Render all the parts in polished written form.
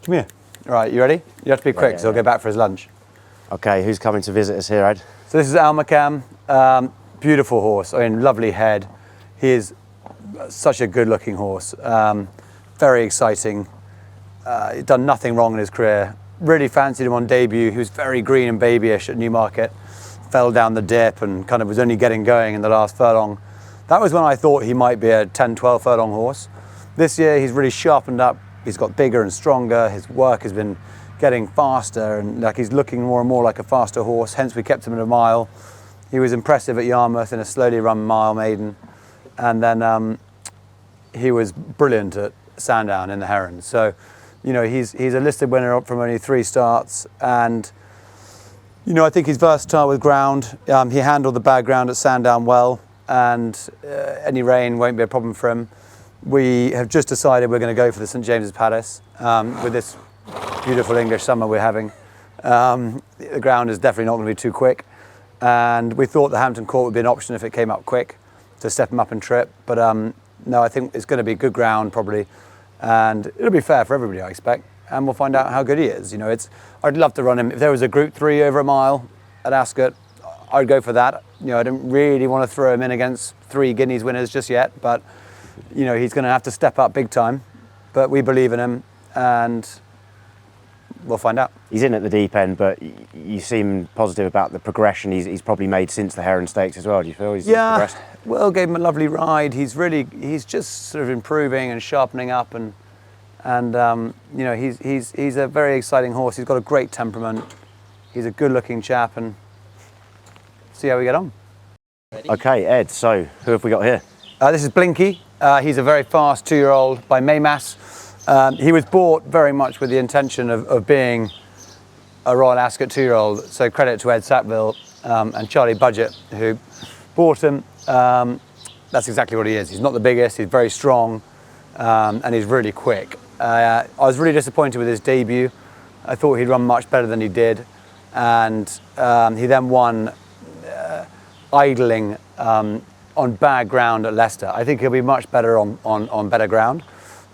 Come here. All right, you ready? You have to be quick, so he'll go back for his lunch. Okay, who's coming to visit us here, Ed? So this is Almancam. Beautiful horse. I mean, lovely head. He is such a good-looking horse. Very exciting. He's done nothing wrong in his career. Really fancied him on debut. He was very green and babyish at Newmarket. Fell down the dip and kind of was only getting going in the last furlong. That was when I thought he might be a 10, 12 furlong horse. This year he's really sharpened up. He's got bigger and stronger. His work has been getting faster and like he's looking more and more like a faster horse. Hence we kept him at a mile. He was impressive at Yarmouth in a slowly run mile maiden. And then he was brilliant at Sandown in the Heron. So, you know, he's a listed winner from only 3 starts. And, you know, I think he's versatile with ground. He handled the bad ground at Sandown well. And any rain won't be a problem for him. We have just decided we're going to go for the St James's Palace with this beautiful English summer we're having. The ground is definitely not going to be too quick. And we thought the Hampton Court would be an option if it came up quick to step him up and trip. But no, I think it's going to be good ground probably. And it'll be fair for everybody, I expect. And we'll find out how good he is. You know, I'd love to run him. If there was a Group 3 over a mile at Ascot, I'd go for that. You know, I don't really want to throw him in against 3 Guineas winners just yet. But, you know, he's going to have to step up big time. But we believe in him and we'll find out. He's in at the deep end, but you seem positive about the progression he's probably made since the Heron Stakes as well. Do you feel he's progressed? Well, gave him a lovely ride. He's just sort of improving and sharpening up, and you know, he's a very exciting horse. He's got a great temperament. He's a good-looking chap, and see how we get on. Okay, Ed. So who have we got here? This is Blinky. He's a very fast 2-year-old by Maymas. He was bought very much with the intention of being a Royal Ascot 2-year-old, so credit to Ed Sackville and Charlie Budget who bought him. That's exactly what he is. He's not the biggest, he's very strong and he's really quick. I was really disappointed with his debut. I thought he'd run much better than he did, and he then won idling on bad ground at Leicester. I think he'll be much better on better ground.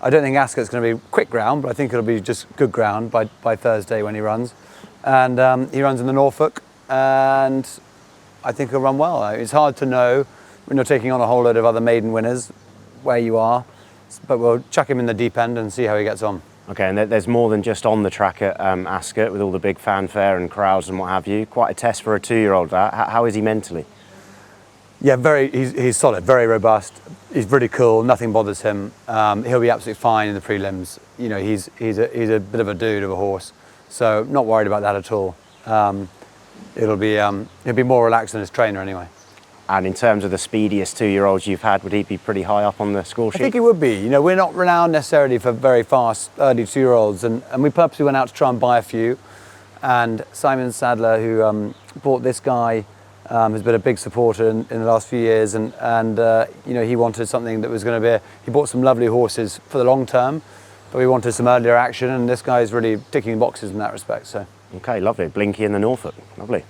I don't think Ascot's going to be quick ground, but I think it'll be just good ground by Thursday when he runs. And he runs in the Norfolk, and I think he'll run well. It's hard to know when you're taking on a whole load of other maiden winners where you are, but we'll chuck him in the deep end and see how he gets on. Okay, and there's more than just on the track at Ascot with all the big fanfare and crowds and what have you. Quite a test for a 2-year-old. How is he mentally? Yeah, he's solid, very robust. He's really cool. Nothing bothers him. He'll be absolutely fine in the prelims. You know, he's a bit of a dude of a horse, so not worried about that at all. He'll be more relaxed than his trainer anyway. And in terms of the speediest 2-year-olds you've had, would he be pretty high up on the score sheet? I think he would be. You know, we're not renowned necessarily for very fast early 2-year-olds, and we purposely went out to try and buy a few. And Simon Sadler, who bought this guy, has been a big supporter in the last few years, and you know, he wanted something that was going to be. He bought some lovely horses for the long term, but we wanted some earlier action, and this guy is really ticking boxes in that respect. So. Okay, lovely. Blinky in the Norfolk, lovely.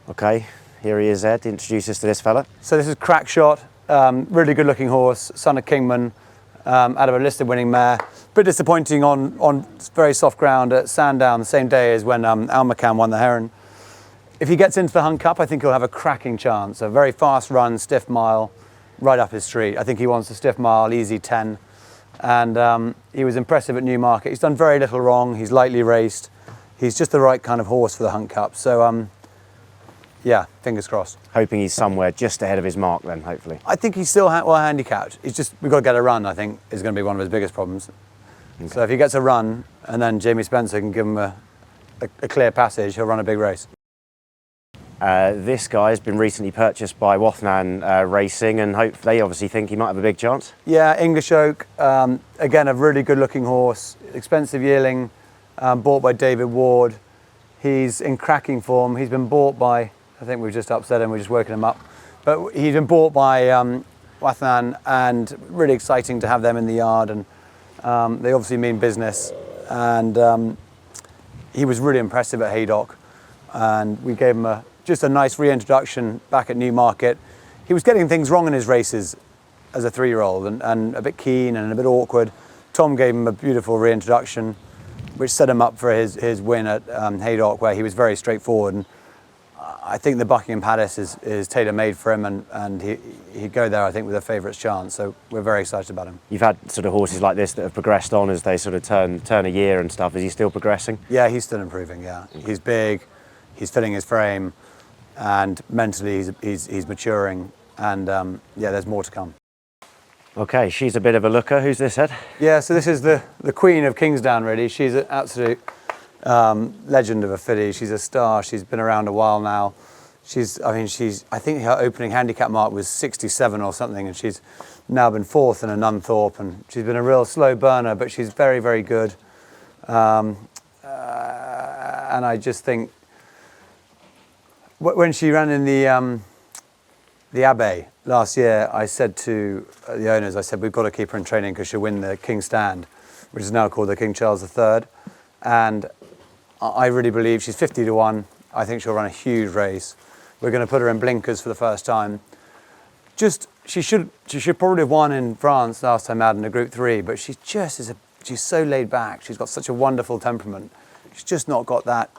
Okay, here he is, Ed. Introduce us to this fella. So this is Crackshot, really good-looking horse, son of Kingman, out of a listed winning mare. Bit disappointing on very soft ground at Sandown the same day as when Almancam won the Heron. If he gets into the Hunt Cup, I think he'll have a cracking chance. A very fast run, stiff mile, right up his street. I think he wants a stiff mile, easy 10. And he was impressive at Newmarket. He's done very little wrong. He's lightly raced. He's just the right kind of horse for the Hunt Cup. So, yeah, fingers crossed. Hoping he's somewhere just ahead of his mark then, hopefully. I think he's still well handicapped. We've got to get a run, I think, is going to be one of his biggest problems. Okay. So if he gets a run and then Jamie Spencer can give him a clear passage, he'll run a big race. This guy has been recently purchased by Wathnan Racing, and they obviously think he might have a big chance. Yeah, English Oak, again, a really good-looking horse, expensive yearling, bought by David Ward. He's in cracking form. He's been bought by, I think we've just upset him, we're just working him up, but he's been bought by Wathnan, and really exciting to have them in the yard, and they obviously mean business, and he was really impressive at Haydock, and we gave him just a nice reintroduction back at Newmarket. He was getting things wrong in his races as a 3-year-old and a bit keen and a bit awkward, Tom gave him a beautiful reintroduction, which set him up for his win at Haydock, where he was very straightforward. And I think the Buckingham Palace is tailor-made for him, and he'd go there, I think, with a favourites chance. So we're very excited about him. You've had sort of horses like this that have progressed on as they sort of turn a year and stuff. Is he still progressing? Yeah, he's still improving, yeah. He's big, he's filling his frame, and mentally he's maturing. And yeah, there's more to come. Okay, she's a bit of a looker. Who's this, Ed? Yeah, so this is the Queen of Kingsdown, really. She's an absolute legend of a filly. She's a star. She's been around a while now. I think her opening handicap mark was 67 or something, and she's now been fourth in a Nunthorpe, and she's been a real slow burner, but she's very, very good. And I just think when she ran in the Abbey last year, I said to the owners, I said, we've got to keep her in training because she'll win the King's Stand, which is now called the King Charles III. And I really believe she's 50 to 1. I think she'll run a huge race. We're going to put her in blinkers for the first time. She should probably have won in France last time out in a Group 3, but she's so laid back. She's got such a wonderful temperament. She's just not got that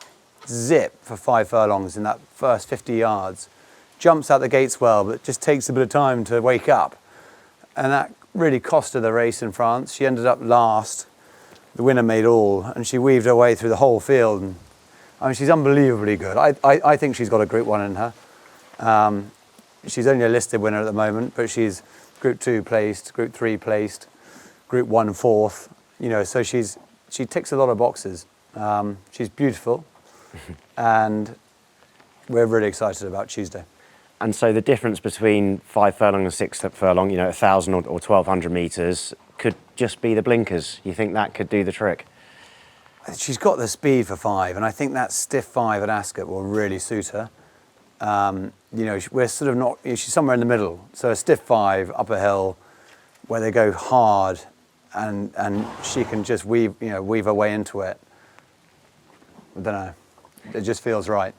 zip for 5 furlongs in that first 50 yards. Jumps out the gates well, but just takes a bit of time to wake up. And that really cost her the race in France. She ended up last. The winner made all, and she weaved her way through the whole field. And, I mean, she's unbelievably good. I think she's got a Group 1 in her. She's only a listed winner at the moment, but she's Group 2 placed, Group 3 placed, Group 1 fourth. You know, so she ticks a lot of boxes. She's beautiful, and we're really excited about Tuesday. And so the difference between 5 furlong and 6 furlong, 1,000 or 1,200 metres, could just be the blinkers. You think that could do the trick? She's got the speed for 5, and I think that stiff 5 at Ascot will really suit her. We're sort of not, she's somewhere in the middle. So a stiff 5 up a hill where they go hard, and she can just weave her way into it. I don't know. It just feels right.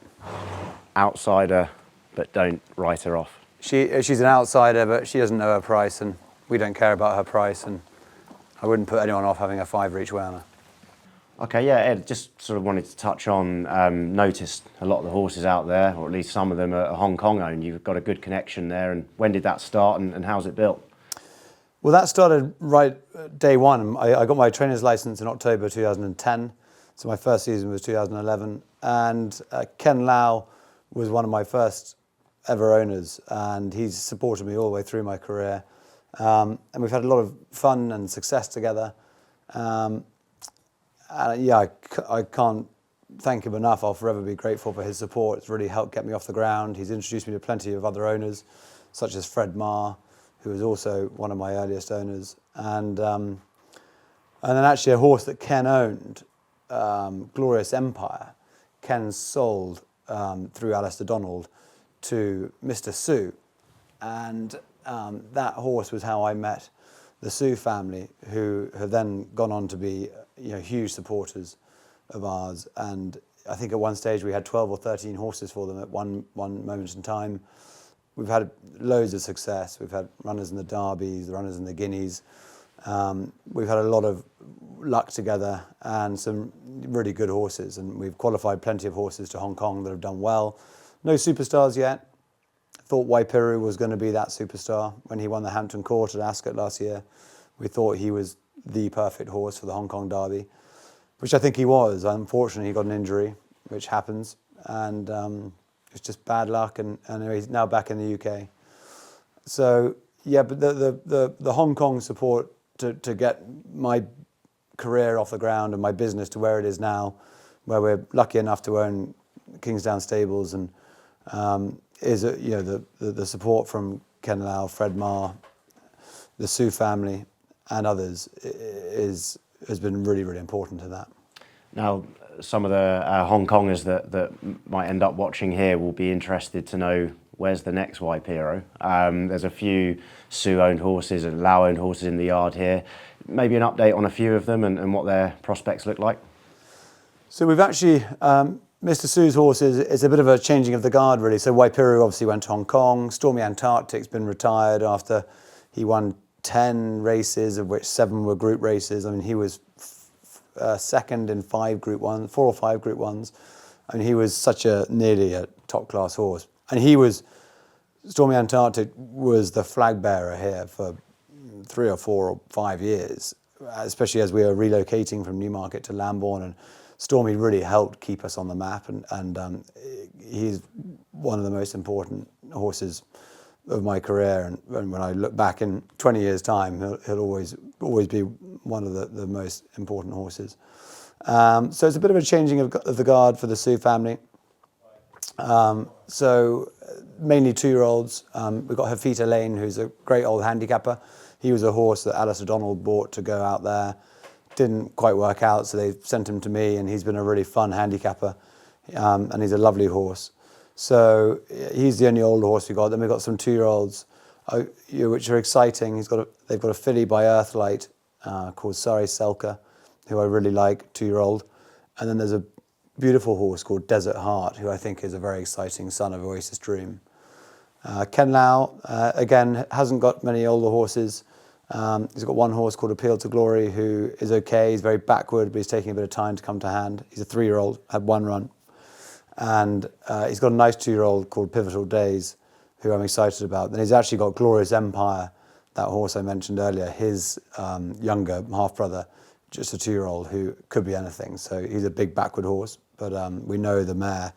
Outsider, but don't write her off. She's an outsider, but she doesn't know her price, and we don't care about her price, and I wouldn't put anyone off having a 5 each way on her. Okay, yeah, Ed, just sort of wanted to touch on, noticed a lot of the horses out there, or at least some of them are Hong Kong owned. You've got a good connection there, and when did that start, and how's it built? Well, that started right day one. I got my trainer's license in October 2010, so my first season was 2011, and Ken Lau was one of my first ever owners, and he's supported me all the way through my career. And we've had a lot of fun and success together. I can't thank him enough. I'll forever be grateful for his support. It's really helped get me off the ground. He's introduced me to plenty of other owners, such as Fred Marr, who was also one of my earliest owners. And then actually a horse that Ken owned, Glorious Empire, Ken sold through Alistair Donald to Mr. Sue. And that horse was how I met the Sue family, who have then gone on to be huge supporters of ours. And I think at one stage we had 12 or 13 horses for them at one moment in time. We've had loads of success. We've had runners in the Derbies, the runners in the Guineas. We've had a lot of luck together and some really good horses. And we've qualified plenty of horses to Hong Kong that have done well. No superstars yet. Thought Waipiru was going to be that superstar when he won the Hampton Court at Ascot last year. We thought he was the perfect horse for the Hong Kong Derby, which I think he was. Unfortunately, he got an injury, which happens, and it's just bad luck. And he's now back in the UK. So yeah, but the Hong Kong support to get my career off the ground and my business to where it is now, where we're lucky enough to own Kingsdown Stables, and is the support from Ken Lau, Fred Marr, the Sue family, and others has been really, really important to that. Now, some of the Hong Kongers that might end up watching here will be interested to know where's the next Waipiro. There's a few Sue-owned horses and Lau-owned horses in the yard here. Maybe an update on a few of them and what their prospects look like? So we've actually, Mr. Sue's horse is a bit of a changing of the guard, really. So Waipiru obviously went to Hong Kong. Stormy Antarctic's been retired after he won 10 races, of which 7 were group races. I mean, he was second in 5 Group 1, 4 or 5 Group 1s. I mean, he was nearly a top-class horse. And Stormy Antarctic was the flag bearer here for 3 or 4 or 5 years, especially as we were relocating from Newmarket to Lambourne, and Stormy really helped keep us on the map, and he's one of the most important horses of my career, and when I look back in 20 years' time, he'll always be one of the most important horses. So it's a bit of a changing of the guard for the Sioux family. So mainly 2-year-olds. We've got Hafita Lane, who's a great old handicapper. He was a horse that Alice O'Donnell bought to go out there. Didn't quite work out, so they sent him to me, and he's been a really fun handicapper, and he's a lovely horse. So he's the only old horse we got. Then we've got some 2-year-olds, which are exciting. They've got a filly by Earthlight called Sari Selka, who I really like, 2-year-old. And then there's a beautiful horse called Desert Heart, who I think is a very exciting son of Oasis Dream. Ken Lau, again, hasn't got many older horses. He's got one horse called Appeal to Glory, who is okay. He's very backward, but he's taking a bit of time to come to hand. He's a 3-year-old, had 1 run. And he's got a nice 2-year-old called Pivotal Days, who I'm excited about. Then he's actually got Glorious Empire, that horse I mentioned earlier, his younger half-brother, just a 2-year-old who could be anything. So he's a big backward horse, but we know the mare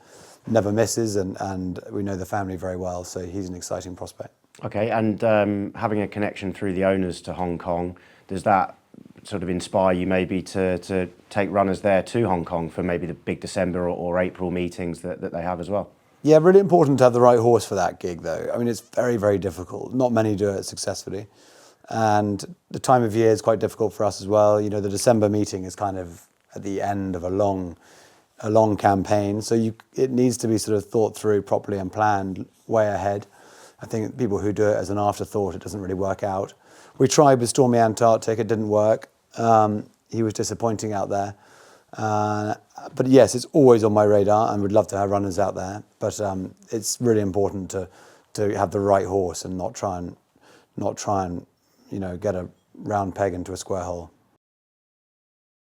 never misses, and we know the family very well, so he's an exciting prospect. Okay, and having a connection through the owners to Hong Kong, does that sort of inspire you maybe to take runners there to Hong Kong for maybe the big December or April meetings that they have as well? Yeah, really important to have the right horse for that gig, though. I mean, it's very, very difficult. Not many do it successfully. And the time of year is quite difficult for us as well. You know, the December meeting is kind of at the end of a long campaign. So it needs to be sort of thought through properly and planned way ahead. I think people who do it as an afterthought, it doesn't really work out. We tried with Stormy Antarctic, it didn't work. He was disappointing out there. But yes, it's always on my radar, and we'd love to have runners out there. But it's really important to have the right horse and not try and get a round peg into a square hole.